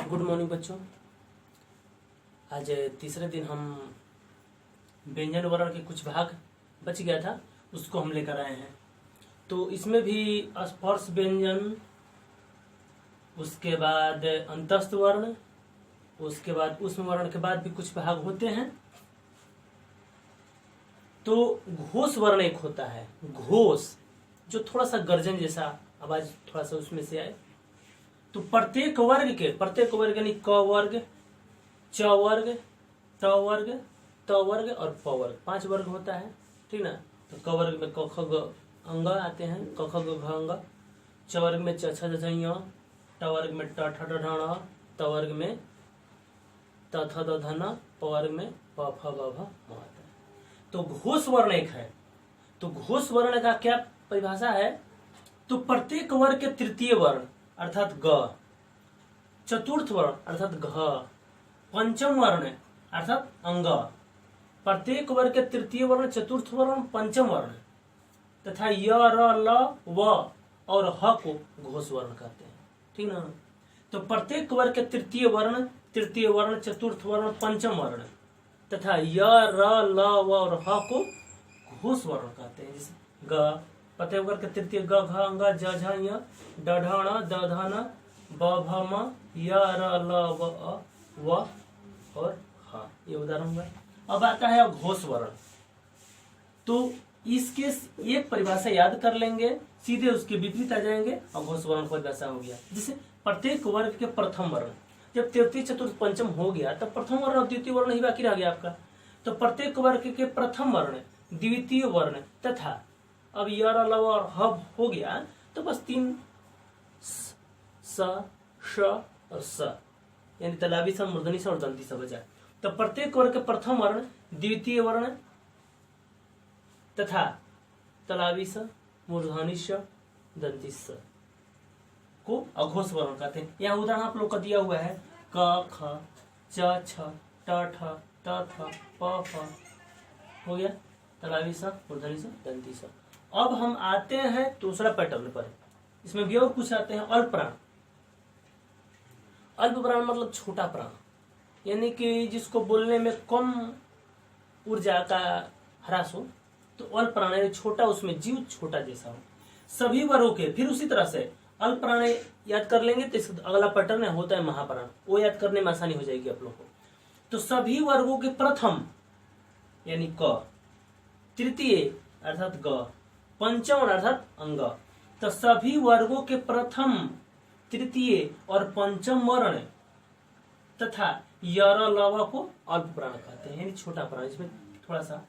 Good morning बच्चों। आज तीसरे दिन हम व्यंजन वर्ण के कुछ भाग बच गया था, उसको हम लेकर आए हैं। तो इसमें भी स्पर्श व्यंजन, उसके बाद अंतस्थ वर्ण, उसके बाद ऊष्म वर्ण के बाद भी कुछ भाग होते हैं। तो घोष वर्ण एक होता है, घोष जो थोड़ा सा गर्जन जैसा आवाज थोड़ा सा उसमें से आए। तो प्रत्येक वर्ग यानी क वर्ग, च वर्ग, ट वर्ग, त वर्ग और प वर्ग, 5 वर्ग होता है, ठीक ना। तो क वर्ग में क ख ग अंग आते हैं, क ख ग घ अंग। च वर्ग में च छ ज झ ञ, ट वर्ग में ट ठ ड ढ ण, त वर्ग में त थ द ध न, प वर्ग में प फ ब भ म आता है। तो घोष वर्ण एक है। तो घोष वर्ण का क्या परिभाषा है? तो प्रत्येक वर्ग के तृतीय वर्ण अर्थात ग, चतुर्थ वर्ण अर्थात घ, पंचम वर्ण अर्थात अंग, प्रत्येक वर्ग के तृतीय वर्ण, चतुर्थ वर्ण, पंचम वर्ण तथा य, र, ल, व और ह को घोष वर्ण कहते हैं, ठीक ना। तो प्रत्येक वर्ग के तृतीय वर्ण, चतुर्थ वर्ण, पंचम वर्ण तथा य, र, ल, व और ह को घोष वर्ण कहते हैं। जैसे ग, प्रत्येक वर्ग के तृतीय ग, घ, अंग, ज, झ, ञ, ड, ढ, ण, द, ध, न, ब, भ, म, य, र, ल, व और ह। ये उदाहरण हुआ। अब आता है घोष वर्ण। तो इसके एक परिभाषा याद कर लेंगे, सीधे उसके विपरीत आ जाएंगे और घोष वर्ण परिभाषा हो गया। जैसे प्रत्येक वर्ग के प्रथम वर्ण, जब तृतीय चतुर्थ पंचम हो गया तब प्रथम वर्ण और द्वितीय वर्ण ही बाकी रह गया आपका। तो प्रत्येक वर्ग के प्रथम वर्ण, द्वितीय वर्ण तथा अब य, र, ल और ह हो गया तो बस 3 स, श और स यानी तलावी स, मूर्धनी स और दंती स बचा। तो प्रत्येक वर्ग के प्रथम वर्ण, द्वितीय वर्ण तथा तलावी स, मूर्धनी स, दंती स को अघोष वर्ण कहते हैं। यहाँ उदाहरण आप लोग का दिया हुआ है क, ख, च, छ, ट, ठ, त, थ, प, फ हो गया, तलावी स, मूर्धनी स, दंती स। अब हम आते हैं दूसरा पैटर्न पर। इसमें भी और कुछ आते हैं अल्प प्राण। अल्प प्राण मतलब छोटा प्राण, यानी कि जिसको बोलने में कम ऊर्जा का ह्रास हो, तो अल्प प्राण यानी छोटा, उसमें जीव छोटा जैसा हो। सभी वर्गों के, फिर उसी तरह से अल्प प्राण याद कर लेंगे तो अगला पैटर्न होता है महाप्राण, वो याद करने में आसानी हो जाएगी आप लोग को। तो सभी वर्गों के प्रथम यानी क, तृतीय अर्थात ग, पंचम अर्थात अंग। तो सभी वर्गों के प्रथम, तृतीय और पंचम वर्ण तथा य, र, ल, व को अल्प प्राण कहते हैं, यानी छोटा प्राण, इसमें थोड़ा सा।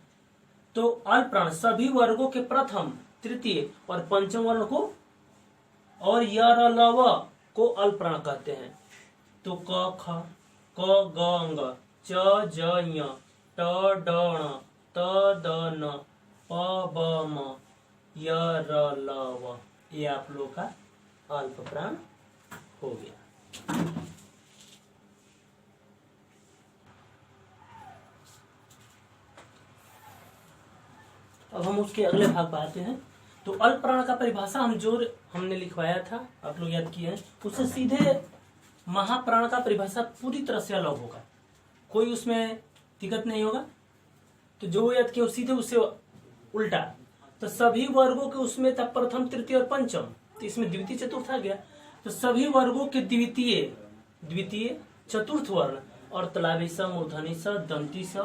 तो अल्प प्राण सभी वर्गों के प्रथम, तृतीय और पंचम वर्ण को और य, र, ल, व को अल्प प्राण कहते हैं। तो क, ख, क, ग, अंग, च, ज, ञ, ट, ड, ण, त, द, न, प, ब, म, य, र, ल, व, ये आप लोग का अल्प प्राण हो गया। अब हम उसके अगले भाग पर आते हैं। तो अल्प प्राण का परिभाषा हमने लिखवाया था, आप लोग याद किए हैं, उससे सीधे महाप्राण का परिभाषा पूरी तरह से अलग होगा, कोई उसमें दिक्कत नहीं होगा। तो जो याद किया सीधे उससे उल्टा। तो सभी वर्गों के उसमें था प्रथम, तृतीय और पंचम, तो इसमें द्वितीय चतुर्थ आ गया। तो सभी वर्गों के द्वितीय चतुर्थ वर्ण और तलावी स, मूर्धनी स, दंती स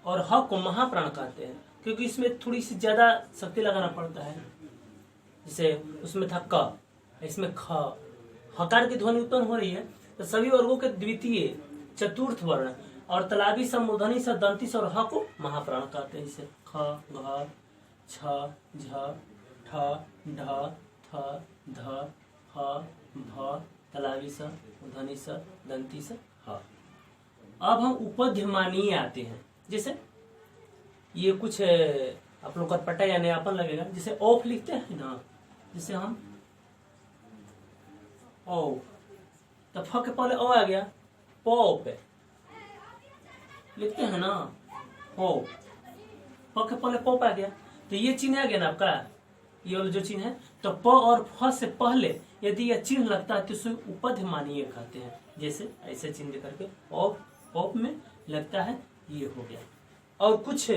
और ह को महाप्राण कहते हैं, क्योंकि इसमें थोड़ी सी ज्यादा शक्ति लगाना पड़ता है। जैसे उसमें था क, इसमें ख, हकार की ध्वनि उत्पन्न हो रही है। तो सभी वर्गों के द्वितीय चतुर्थ वर्ण और तलावी स, मूर्धनी स, दंती स और ह को महाप्राण कहते हैं। जैसे ख, घ, छ, झ, ठ, ढ, थ, ध, ह, भ, तलावी स, मूर्धनी स, दंती स, ह। अब हम उपध्यमानीय आते हैं। जैसे ये कुछ आप लोग का पट्टा या नयापन लगेगा। जैसे औफ लिखते हैं ना, जैसे हम औ, तो फ के पहले ओ आ गया, पौ पे लिखते हैं ना, ओ, प के पहले पौ आ गया, तो ये चिन्ह आ गया ना आपका, ये वाला जो चिन्ह है। तो प और फ से पहले यदि यह चिन्ह लगता है तो उसे उपधमानीय कहते हैं। जैसे ऐसे चिन्ह दे करके ऑप में लगता है, ये हो गया। और कुछ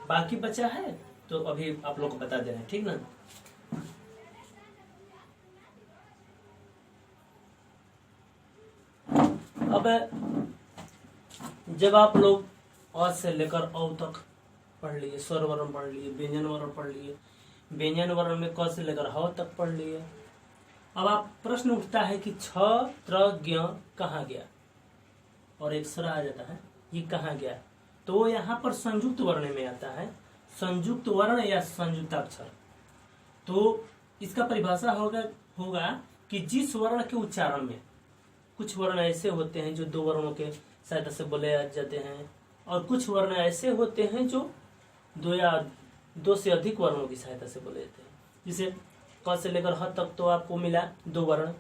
बाकी बचा है तो अभी आप लोग को बता दे रहे हैं, ठीक ना। अब जब आप लोग अ से लेकर औ तक पढ़ लिए, स्वर वर्ण पढ़ लिए, व्यंजन वर्ण पढ़ लिए, व्यंजन वर्ण में क से लेकर ह तक पढ़ लिए। अब आप प्रश्न उठता है कि छ त्र ज्ञ कहाँ गया, और एक स्वर आ जाता है, ये कहाँ गया। तो यहाँ पर संयुक्त वर्ण में आता है, संयुक्त वर्ण या संयुक्ताक्षर। तो इसका परिभाषा होगा कि जिस वर्ण के उच्चारण में, कुछ वर्ण ऐसे होते हैं जो दो वर्णों के सहायता से बोले जाते हैं, और कुछ वर्ण ऐसे होते हैं जो दो या दो से अधिक वर्णों की सहायता से बोले जाते हैं। जैसे क से लेकर ह तक तो आपको मिला दो वर्ण,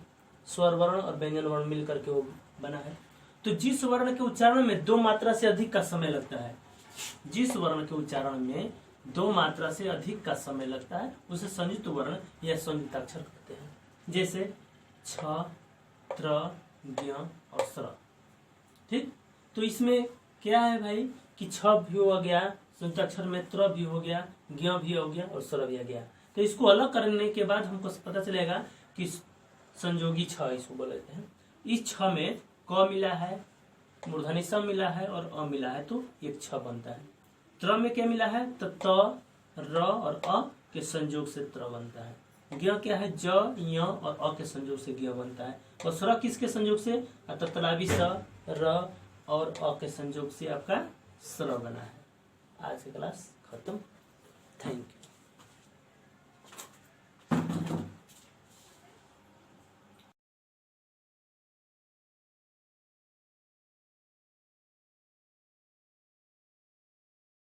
स्वर वर्ण और व्यंजन वर्ण मिल करके वो बना है। तो जिस वर्ण के उच्चारण में दो मात्रा से अधिक का समय लगता है, जिस वर्ण के उच्चारण में दो मात्रा से अधिक का समय लगता है, उसे संयुक्त वर्ण या संयुक्ताक्षर कहते हैं। जैसे छ, त्र, ज्ञ और स्र। ठीक, तो इसमें क्या है भाई कि छ भी हो गया, संयुक्ताक्षर में त्र भी हो गया, ज्ञ भी हो गया और स्र भी आ गया। तो इसको अलग करने के बाद हमको पता चलेगा कि संयोगी छ इसको बोल लेते हैं। इस छ में क मिला है, मूर्धनी स मिला है और अ मिला है, तो एक छ बनता है। त्र में क्या मिला है, तो त, र और अ के संयोग से त्र बनता है। ज्ञ क्या है, ज, य और अ के संयोग से ज्ञ बनता है। और स्र किसके संयोग से, तलावी स, र और अ के संयोग से आपका स्र बना है। आज की क्लास खत्म। Thank you.